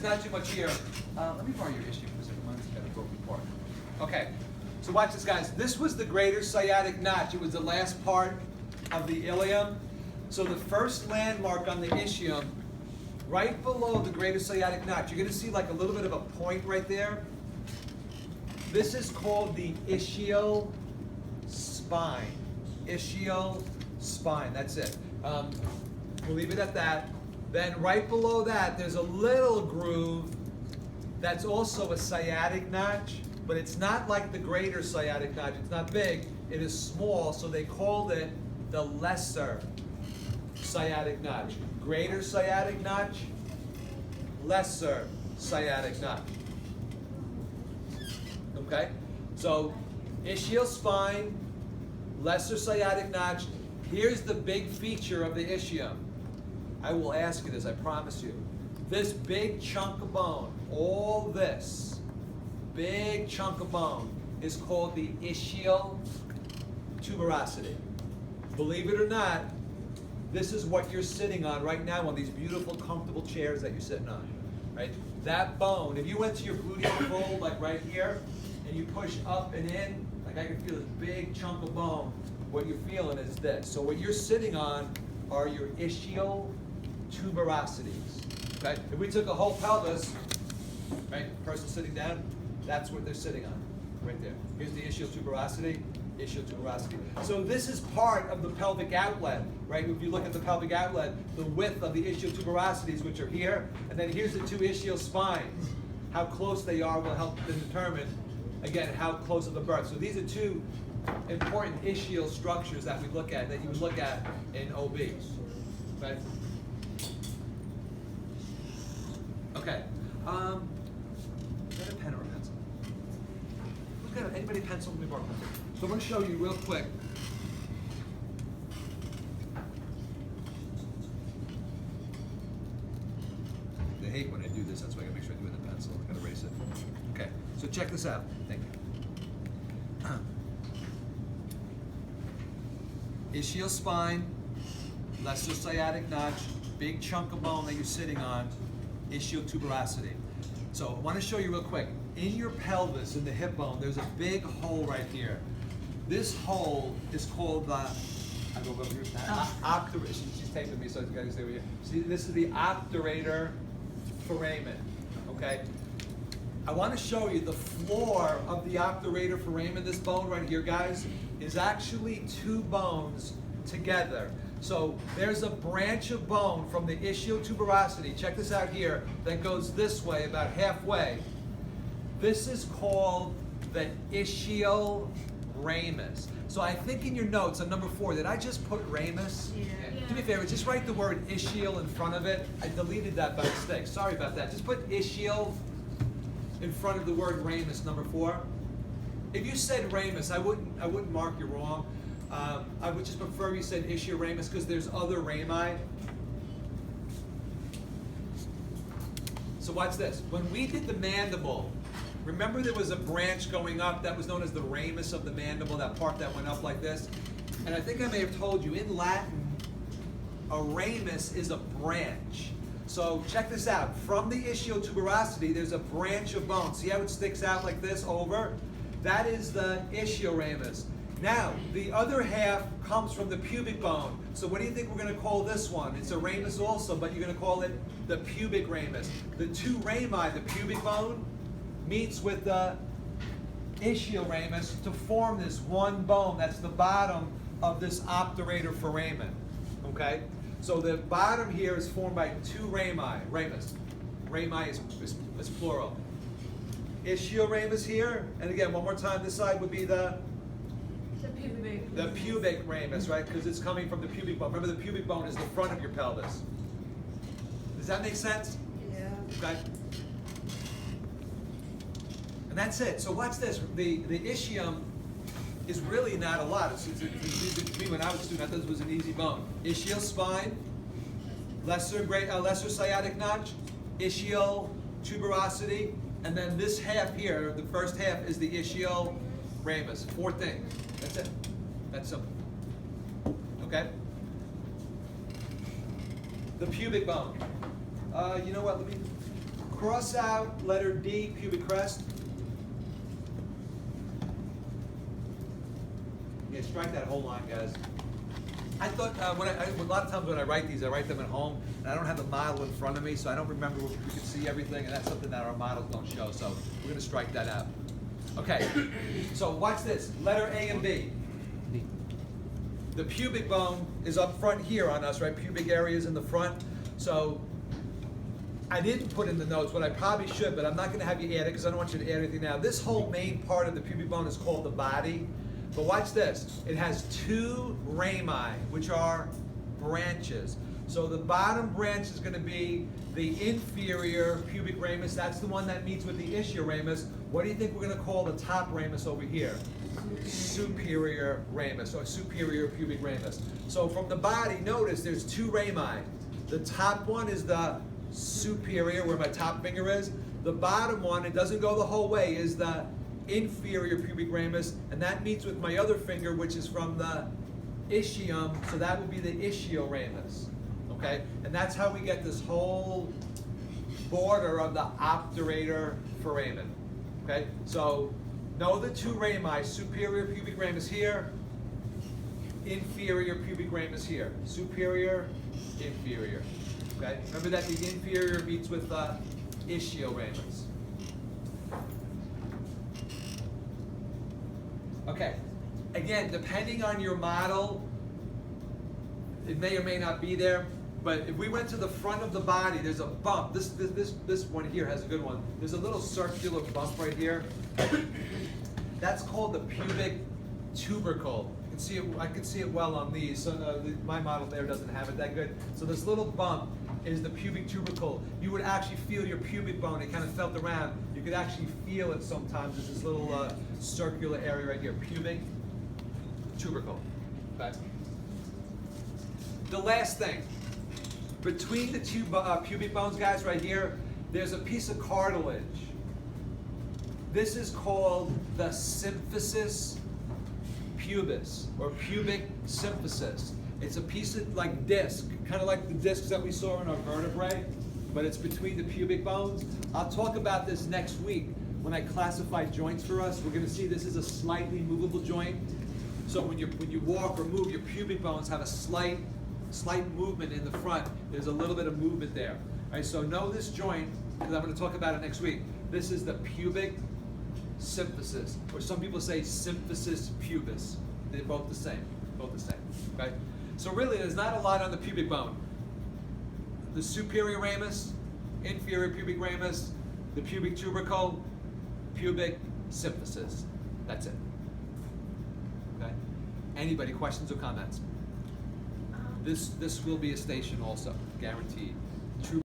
there's not too much here. Let me borrow your issue because mine's got a broken part. Okay, so watch this, guys. This was the greater sciatic notch. It was the last part of the ilium. So the first landmark on the ischium, right below the greater sciatic notch, you're going to see like a little bit of a point right there. This is called the ischial spine. Ischial spine, that's it. We'll leave it at that. Then right below that, there's a little groove that's also a sciatic notch, but it's not like the greater sciatic notch. It's not big, it is small, so they called it the lesser sciatic notch. Greater sciatic notch, lesser sciatic notch. Okay? So ischial spine, lesser sciatic notch. Here's the big feature of the ischium. I will ask you this, I promise you. This big chunk of bone, all this big chunk of bone is called the ischial tuberosity. Believe it or not, this is what you're sitting on right now on these beautiful, comfortable chairs that you're sitting on, right? That bone, if you went to your gluteal fold, like right here, and you push up and in, like I can feel this big chunk of bone, what you're feeling is this. So what you're sitting on are your ischial tuberosities, okay? If we took a whole pelvis, right, person sitting down, that's what they're sitting on, right there. Here's the ischial tuberosity. Ischial tuberosity. So this is part of the pelvic outlet, right? If you look at the pelvic outlet, the width of the ischial tuberosities, which are here, and then here's the two ischial spines. How close they are will help to determine, again, how close of the birth. So these are two important ischial structures that we look at, that you would look at in OB. Right? Okay. Is that a pen or a pencil? Who's got anybody pencil? Let me borrow a pencil. So I'm going to show you real quick. They hate when I do this, that's why I got to make sure I do it with a pencil. I've got to erase it. Okay, so check this out. Thank you. Ischial spine, lesser sciatic notch, big chunk of bone that you're sitting on, ischial tuberosity. So I want to show you real quick. In your pelvis, in the hip bone, there's a big hole right here. This hole is called the, I go over here, obturator. She's taping me, so I got to stay with you. See, this is the obturator foramen, okay? I want to show you the floor of the obturator foramen. This bone right here, guys, is actually two bones together. So there's a branch of bone from the ischial tuberosity, check this out here, that goes this way, about halfway. This is called the ischial ramus. So I think in your notes on number 4, did I just put ramus? Yeah. Do me a favor, just write the word ischial in front of it. I deleted that by mistake, sorry about that. Just put ischial in front of the word ramus, number 4. If you said ramus, I wouldn't mark you wrong. I would just prefer you said ischial ramus because there's other rami. So watch this. When we did the mandible, remember there was a branch going up that was known as the ramus of the mandible, that part that went up like this? And I think I may have told you, in Latin, a ramus is a branch. So check this out. From the ischial tuberosity, there's a branch of bone. See how it sticks out like this over? That is the ischial ramus. Now, the other half comes from the pubic bone. So what do you think we're going to call this one? It's a ramus also, but you're going to call it the pubic ramus. The two rami, the pubic bone, meets with the ischial ramus to form this one bone. That's the bottom of this obturator foramen. Okay? So the bottom here is formed by two rami, ramus. Rami is plural. Ischial ramus here, and again, one more time, this side would be the pubic ramus, right? Because it's coming from the pubic bone. Remember, the pubic bone is the front of your pelvis. Does that make sense? Yeah. Okay. And that's it. So watch this. The ischium is really not a lot. It's easy to me when I was a student. I thought this was an easy bone. Ischial spine, lesser sciatic notch, ischial tuberosity, and then this half here, the first half, is the ischial ramus. 4 things. That's it. That's simple. Okay? The pubic bone. You know what? Let me cross out letter D, pubic crest. Yeah, strike that whole line, guys. I thought, a lot of times when I write these, I write them at home, and I don't have the model in front of me, so I don't remember if we could see everything, and that's something that our models don't show, so we're going to strike that out. Okay, so watch this, letter A and B. The pubic bone is up front here on us, right? Pubic area is in the front, so I didn't put in the notes, but I probably should, but I'm not going to have you add it because I don't want you to add anything now. This whole main part of the pubic bone is called the body. But watch this. It has two rami, which are branches. So the bottom branch is going to be the inferior pubic ramus. That's the one that meets with the ischioramus. What do you think we're going to call the top ramus over here? Superior ramus, or superior pubic ramus. So from the body, notice there's two rami. The top one is the superior, where my top finger is. The bottom one, it doesn't go the whole way, is the inferior pubic ramus, and that meets with my other finger, which is from the ischium, so that would be the ischioramus, okay? And that's how we get this whole border of the obturator foramen, okay? So know the two rami, superior pubic ramus here, inferior pubic ramus here, superior, inferior, okay? Remember that the inferior meets with the ischioramus. Okay, again, depending on your model, it may or may not be there, but if we went to the front of the body, there's a bump. This one here has a good one. There's a little circular bump right here. That's called the pubic tubercle. You can see it, I can see it well on these. So my model there doesn't have it that good. So this little bump is the pubic tubercle. You would actually feel your pubic bone. It kind of felt around. You could actually feel it sometimes. There's this little circular area right here, pubic tubercle. Okay. The last thing, between the two pubic bones, guys, right here, there's a piece of cartilage. This is called the symphysis pubis, or pubic symphysis. It's a piece of like disc, kind of like the discs that we saw in our vertebrae, but it's between the pubic bones. I'll talk about this next week when I classify joints for us. We're going to see this is a slightly movable joint. So when you walk or move, your pubic bones have a slight movement in the front. There's a little bit of movement there. All right, so know this joint, because I'm going to talk about it next week. This is the pubic symphysis, or some people say symphysis pubis. They're both the same, okay? So really, there's not a lot on the pubic bone. The superior ramus, inferior pubic ramus, the pubic tubercle, pubic symphysis. That's it. Okay? Anybody, questions or comments? This will be a station also, guaranteed.